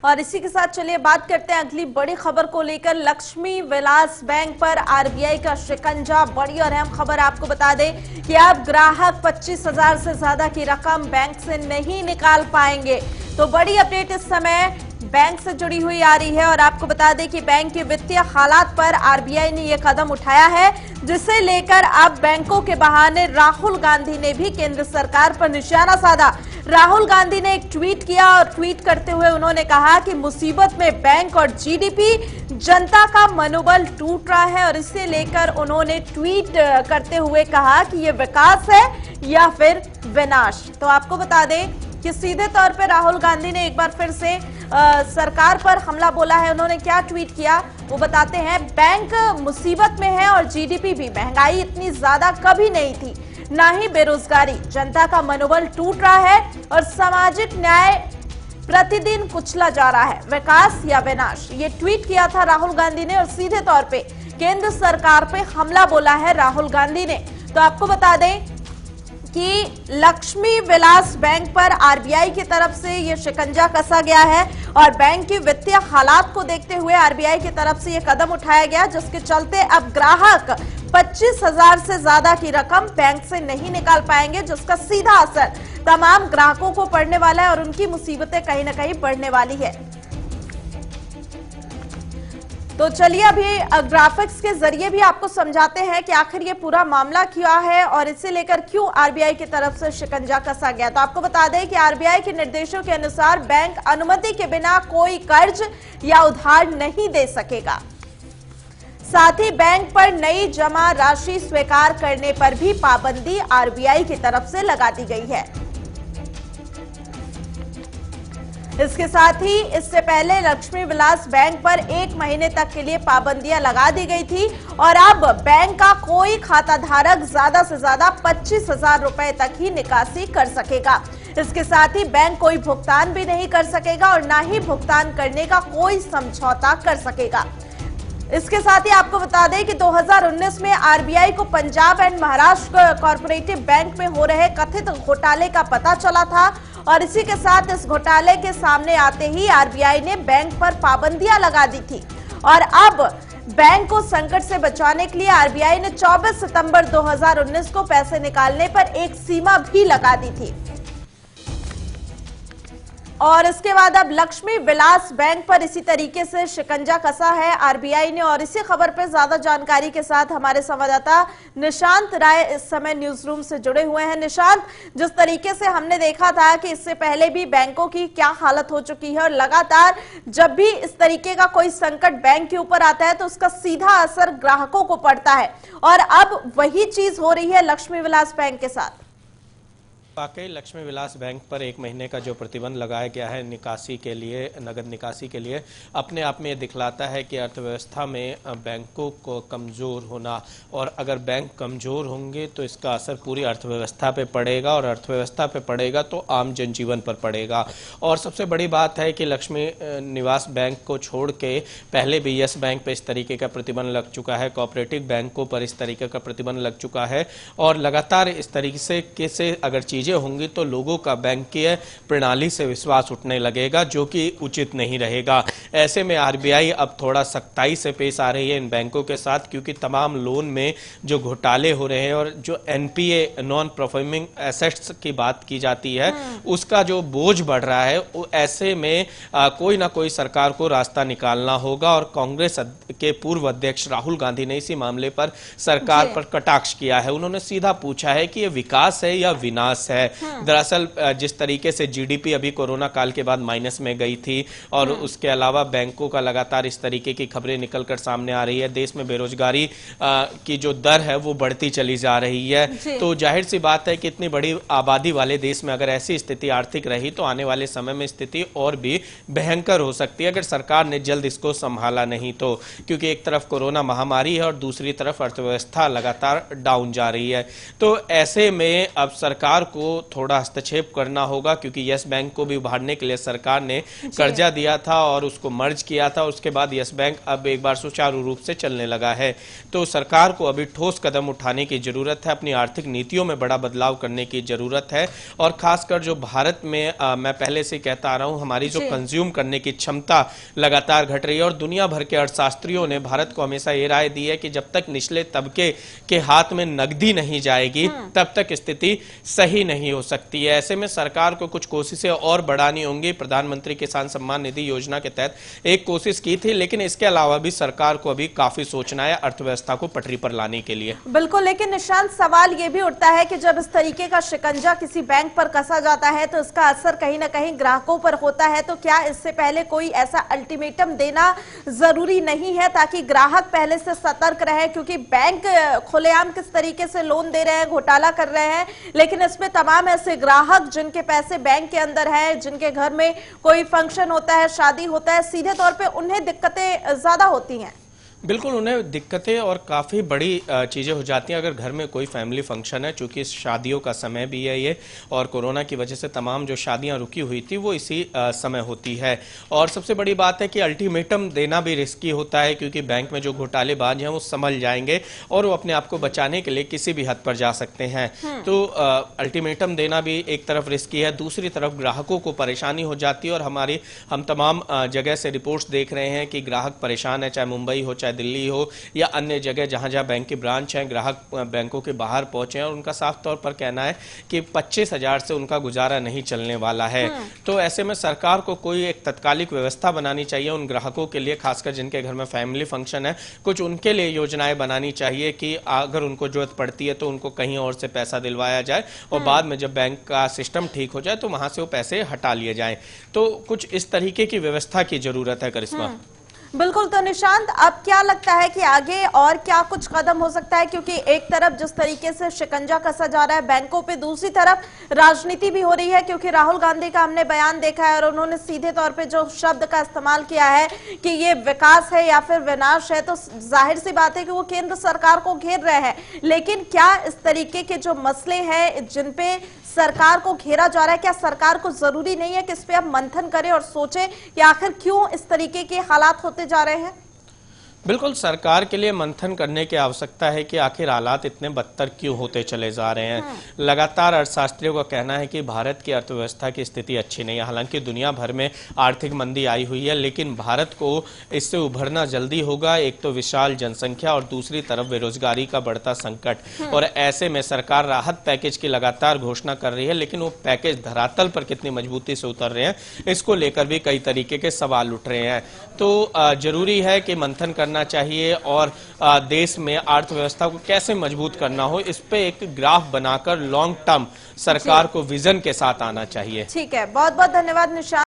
और इसी के साथ चलिए बात करते हैं अगली बड़ी खबर को लेकर। लक्ष्मी विलास बैंक पर आरबीआई का शिकंजा। बड़ी और अहम खबर आपको बता दें कि अब ग्राहक 25,000 से ज्यादा की रकम बैंक से नहीं निकाल पाएंगे। तो बड़ी अपडेट इस समय बैंक से जुड़ी हुई आ रही है और आपको बता दें कि बैंक के वित्तीय हालात पर आरबीआई ने यह कदम उठाया है, जिसे लेकर अब बैंकों के बहाने राहुल गांधी ने भी केंद्र सरकार पर निशाना साधा। राहुल गांधी ने एक ट्वीट किया और ट्वीट करते हुए उन्होंने कहा कि मुसीबत में बैंक और जीडीपी, जनता का मनोबल टूट रहा है। और इसे लेकर उन्होंने ट्वीट करते हुए कहा कि यह विकास है या फिर विनाश। तो आपको बता दें कि सीधे तौर पर राहुल गांधी ने एक बार फिर से सरकार पर हमला बोला है। उन्होंने क्या ट्वीट किया वो बताते हैं। बैंक मुसीबत में है और जीडीपी भी। महंगाई इतनी ज्यादा कभी नहीं थी, ना ही बेरोजगारी। जनता का मनोबल टूट रहा है और सामाजिक न्याय प्रतिदिन कुचला जा रहा है। विकास या विनाश, ये ट्वीट किया था राहुल गांधी ने और सीधे तौर पे केंद्र सरकार पे हमला बोला है राहुल गांधी ने। तो आपको बता दें कि लक्ष्मी विलास बैंक पर आरबीआई की तरफ से यह शिकंजा कसा गया है और बैंक की वित्तीय हालात को देखते हुए आरबीआई की तरफ से यह कदम उठाया गया, जिसके चलते अब ग्राहक 25,000 से ज्यादा की रकम बैंक से नहीं निकाल पाएंगे, जिसका सीधा असर तमाम ग्राहकों को पड़ने वाला है और उनकी मुसीबतें कहीं ना कहीं बढ़ने वाली है। तो चलिए अभी ग्राफिक्स के जरिए भी आपको समझाते हैं कि आखिर ये पूरा मामला क्या है और इसे लेकर क्यों आरबीआई की तरफ से शिकंजा कसा गया। तो आपको बता दें कि आरबीआई के निर्देशों के अनुसार बैंक अनुमति के बिना कोई कर्ज या उधार नहीं दे सकेगा। साथ ही बैंक पर नई जमा राशि स्वीकार करने पर भी पाबंदी आरबीआई की तरफ से लगा दी गई है। इसके साथ ही इससे पहले लक्ष्मी विलास बैंक पर 1 महीने तक के लिए पाबंदियां लगा दी गई थी और अब बैंक का कोई खाता धारक ज्यादा से ज्यादा 25,000 रुपए तक ही निकासी कर सकेगा। इसके साथ ही बैंक कोई भुगतान भी नहीं कर सकेगा और ना ही भुगतान करने का कोई समझौता कर सकेगा। इसके साथ ही आपको बता दें कि 2019 में आरबीआई को Punjab and Maharashtra corporative bank में हो रहे कथित घोटाले का पता चला था और इसी के साथ इस घोटाले के सामने आते ही आरबीआई ने बैंक पर पाबंदियां लगा दी थी। और अब बैंक को संकट से बचाने के लिए आरबीआई ने 24 सितंबर 2019 को पैसे निकालने पर एक सीमा भी लगा दी थी। और इसके बाद अब लक्ष्मी विलास बैंक पर इसी तरीके से शिकंजा कसा है आरबीआई ने। और इसी खबर पर ज्यादा जानकारी के साथ हमारे संवाददाता निशांत राय इस समय न्यूज रूम से जुड़े हुए हैं। निशांत, जिस तरीके से हमने देखा था कि इससे पहले भी बैंकों की क्या हालत हो चुकी है और लगातार जब भी इस तरीके का कोई संकट बैंक के ऊपर आता है तो उसका सीधा असर ग्राहकों को पड़ता है और अब वही चीज हो रही है लक्ष्मी विलास बैंक के साथ। वाकई लक्ष्मी विलास बैंक पर 1 महीने का जो प्रतिबंध लगाया गया है निकासी के लिए, नगद निकासी के लिए, अपने आप में ये दिखलाता है कि अर्थव्यवस्था में बैंकों को कमज़ोर होना, और अगर बैंक कमज़ोर होंगे तो इसका असर पूरी अर्थव्यवस्था पे पड़ेगा और अर्थव्यवस्था पे पड़ेगा तो आम जनजीवन पर पड़ेगा। और सबसे बड़ी बात है कि लक्ष्मी निवास बैंक को छोड़ के पहले भी यस बैंक पर इस तरीके का प्रतिबंध लग चुका है, कोऑपरेटिव बैंकों पर इस तरीके का प्रतिबंध लग चुका है और लगातार इस तरीके से अगर चीज़ें होंगी तो लोगों का बैंकीय प्रणाली से विश्वास उठने लगेगा, जो कि उचित नहीं रहेगा। ऐसे में आरबीआई अब थोड़ा सख्ताई से पेश आ रही है इन बैंकों के साथ, क्योंकि तमाम लोन में जो घोटाले हो रहे हैं और जो एनपीए नॉन परफॉर्मिंग एसेट्स की बात की जाती है उसका जो बोझ बढ़ रहा है, ऐसे में कोई ना कोई सरकार को रास्ता निकालना होगा। और कांग्रेस के पूर्व अध्यक्ष राहुल गांधी ने इसी मामले पर सरकार पर कटाक्ष किया है। उन्होंने सीधा पूछा है कि यह विकास है या विनाश है। दरअसल जिस तरीके से जीडीपी अभी कोरोना काल के बाद माइनस में गई थी और उसके अलावा बैंकों का लगातार इस तरीके की खबरें निकलकर सामने आ रही है, देश में बेरोजगारी की जो दर है वो बढ़ती चली जा रही है, तो जाहिर सी बात है कि इतनी बड़ी आबादी वाले देश में अगर ऐसी स्थिति आर्थिक रही तो आने वाले समय में स्थिति और भी भयंकर हो सकती है अगर सरकार ने जल्द इसको संभाला नहीं तो, क्योंकि एक तरफ कोरोना महामारी है और दूसरी तरफ अर्थव्यवस्था लगातार डाउन जा रही है। तो ऐसे में अब सरकार को को थोड़ा हस्तक्षेप करना होगा, क्योंकि यस बैंक को भी उभारने के लिए सरकार ने कर्जा दिया था और उसको मर्ज किया था। उसके बाद यस बैंक अब एक बार सुचारू रूप से चलने लगा है। तो सरकार को अभी ठोस कदम उठाने की जरूरत है, अपनी आर्थिक नीतियों में बड़ा बदलाव करने की जरूरत है। और खासकर जो भारत में मैं पहले से कहता आ रहा हूं, हमारी जो कंज्यूम करने की क्षमता लगातार घट रही है और दुनिया भर के अर्थशास्त्रियों ने भारत को हमेशा ये राय दी है कि जब तक निचले तबके के हाथ में नकदी नहीं जाएगी तब तक स्थिति सही नहीं हो सकती है। ऐसे में सरकार को कुछ कोशिशें और बढ़ानी होंगी। प्रधानमंत्री किसान सम्मान निधि योजना के तहत एक कोशिश की थी, लेकिन इसके अलावा भी सरकार को अभी काफी सोचना है अर्थव्यवस्था को पटरी पर लाने के लिए। बिल्कुल, लेकिन निशांत सवाल यह भी उठता है कि जब इस तरीके का शिकंजा किसी बैंक पर कसा जाता है तो इसका असर कहीं ना कहीं ग्राहकों पर होता है। तो क्या इससे पहले कोई ऐसा अल्टीमेटम देना जरूरी नहीं है ताकि ग्राहक पहले से सतर्क रहे? क्योंकि बैंक खुलेआम किस तरीके से लोन दे रहे हैं, घोटाला कर रहे हैं, लेकिन इसमें तमाम ऐसे ग्राहक जिनके पैसे बैंक के अंदर है, जिनके घर में कोई फंक्शन होता है, शादी होता है, सीधे तौर पे उन्हें दिक्कतें ज्यादा होती हैं। बिल्कुल, उन्हें दिक्कतें और काफ़ी बड़ी चीज़ें हो जाती हैं अगर घर में कोई फैमिली फंक्शन है। चूंकि शादियों का समय भी है ये, और कोरोना की वजह से तमाम जो शादियां रुकी हुई थी वो इसी समय होती है। और सबसे बड़ी बात है कि अल्टीमेटम देना भी रिस्की होता है, क्योंकि बैंक में जो घोटालेबाज हैं वो संभल जाएंगे और वो अपने आप को बचाने के लिए किसी भी हद पर जा सकते हैं। तो अल्टीमेटम देना भी एक तरफ रिस्की है, दूसरी तरफ ग्राहकों को परेशानी हो जाती है। और हम तमाम जगह से रिपोर्ट्स देख रहे हैं कि ग्राहक परेशान है, चाहे मुंबई हो, दिल्ली हो या अन्य जगह जहां जहां बैंक की ब्रांच हैं। ग्राहक बैंकों के बाहर पहुंचे हैं और उनका साफ तौर पर कहना है कि 25,000 से उनका गुजारा नहीं चलने वाला है। तो ऐसे में सरकार को कोई एक तत्कालिक व्यवस्था बनानी चाहिए उन ग्राहकों के लिए, खासकर जिनके घर में फैमिली फंक्शन है। कुछ उनके लिए योजनाएं बनानी चाहिए कि अगर उनको जरूरत पड़ती है तो उनको कहीं और से पैसा दिलवाया जाए और बाद में जब बैंक का सिस्टम ठीक हो जाए तो वहां से वो पैसे हटा लिए जाएं। तो कुछ इस तरीके की व्यवस्था की जरूरत है करिश्मा। बिल्कुल। तो निशांत, अब क्या लगता है कि आगे और क्या कुछ कदम हो सकता है? क्योंकि एक तरफ जिस तरीके से शिकंजा कसा जा रहा है बैंकों पे, दूसरी तरफ राजनीति भी हो रही है, क्योंकि राहुल गांधी का हमने बयान देखा है और उन्होंने सीधे तौर पे जो शब्द का इस्तेमाल किया है कि ये विकास है या फिर विनाश है, तो जाहिर सी बात है कि वो केंद्र सरकार को घेर रहे हैं। लेकिन क्या इस तरीके के जो मसले हैं जिनपे सरकार को घेरा जा रहा है, क्या सरकार को जरूरी नहीं है कि इस पे अब मंथन करे और सोचे कि आखिर क्यों इस तरीके के हालात होते जा रहे हैं? बिल्कुल, सरकार के लिए मंथन करने की आवश्यकता है कि आखिर हालात इतने बदतर क्यों होते चले जा रहे हैं। लगातार अर्थशास्त्रियों का कहना है कि भारत की अर्थव्यवस्था की स्थिति अच्छी नहीं है। हालांकि दुनिया भर में आर्थिक मंदी आई हुई है, लेकिन भारत को इससे उभरना जल्दी होगा। एक तो विशाल जनसंख्या और दूसरी तरफ बेरोजगारी का बढ़ता संकट। और ऐसे में सरकार राहत पैकेज की लगातार घोषणा कर रही है, लेकिन वो पैकेज धरातल पर कितनी मजबूती से उतर रहे हैं, इसको लेकर भी कई तरीके के सवाल उठ रहे हैं। तो जरूरी है कि मंथन करना चाहिए और देश में अर्थव्यवस्था को कैसे मजबूत करना हो, इस पे एक ग्राफ बनाकर लॉन्ग टर्म सरकार को विजन के साथ आना चाहिए। ठीक है, बहुत बहुत धन्यवाद निशांत।